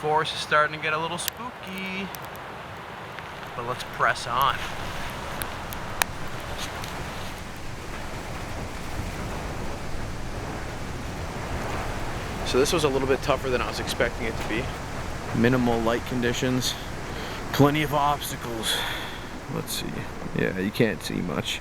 forest is starting to get a little spooky, but let's press on. So this was a little bit tougher than I was expecting it to be. Minimal light conditions, plenty of obstacles. Let's see. Yeah, you can't see much.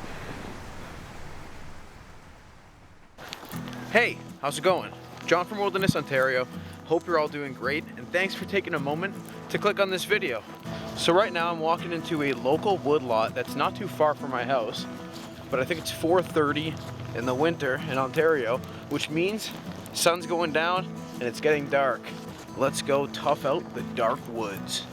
Hey, how's it going? John from Wilderness, Ontario. Hope you're all doing great, and thanks for taking a moment to click on this video. So right now I'm walking into a local woodlot that's not too far from my house, but I think it's 4:30 in the winter in Ontario, which means sun's going down and it's getting dark. Let's go tough out the dark woods.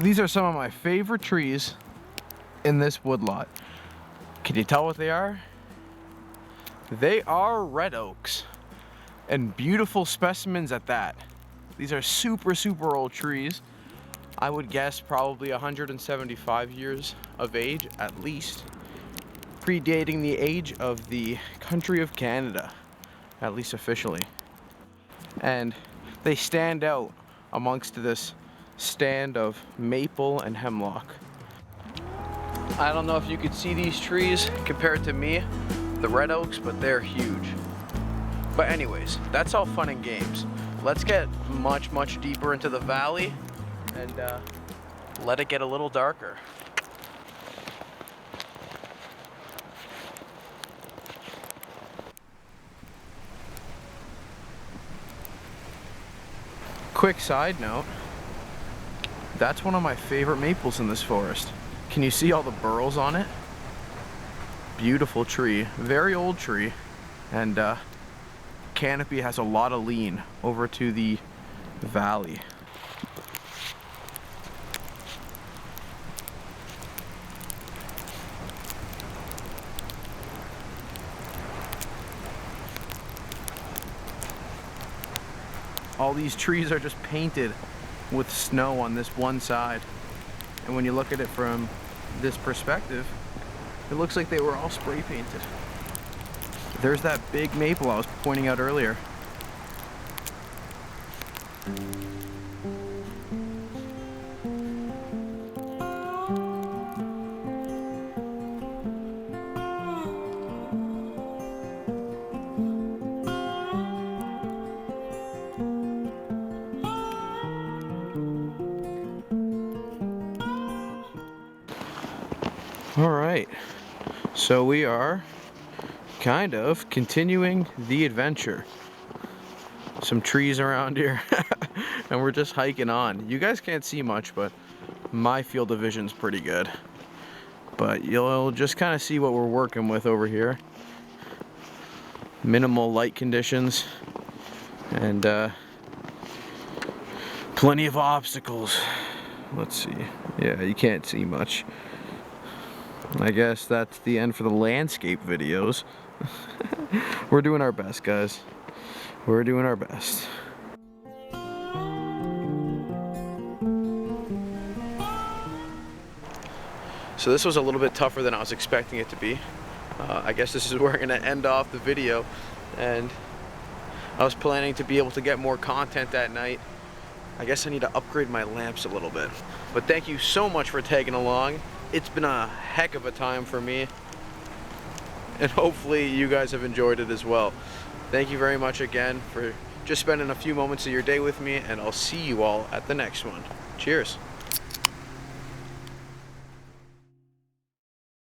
These are some of my favorite trees in this woodlot. Can you tell what they are? They are red oaks, and beautiful specimens at that. These are super old trees. I would guess probably 175 years of age at least, predating the age of the country of Canada, at least officially. And they stand out amongst this stand of maple and hemlock. I don't know if you could see these trees compared to me, the red oaks, but they're huge. But anyways, that's all fun and games. Let's get much deeper into the valley and let it get a little darker. Quick side note, that's one of my favorite maples in this forest. Can you see all the burls on it? Beautiful tree, very old tree, and Canopy has a lot of lean over to the valley. All these trees are just painted with snow on this one side, and when you look at it from this perspective, it looks like they were all spray painted. There's that big maple I was pointing out earlier. All right, so we are kind of continuing the adventure. Some trees around here and we're just hiking on. You guys can't see much, but my field of vision's pretty good. But you'll just kind of see what we're working with over here. Minimal light conditions and plenty of obstacles. Let's see. Yeah, you can't see much. I guess that's the end for the landscape videos. We're doing our best, guys. We're doing our best. So this was a little bit tougher than I was expecting it to be. I guess this is where I'm going to end off the video. And I was planning to be able to get more content that night. I guess I need to upgrade my lamps a little bit. But thank you so much for tagging along. It's been a heck of a time for me, and hopefully you guys have enjoyed it as well. Thank you very much again for just spending a few moments of your day with me, and I'll see you all at the next one. Cheers.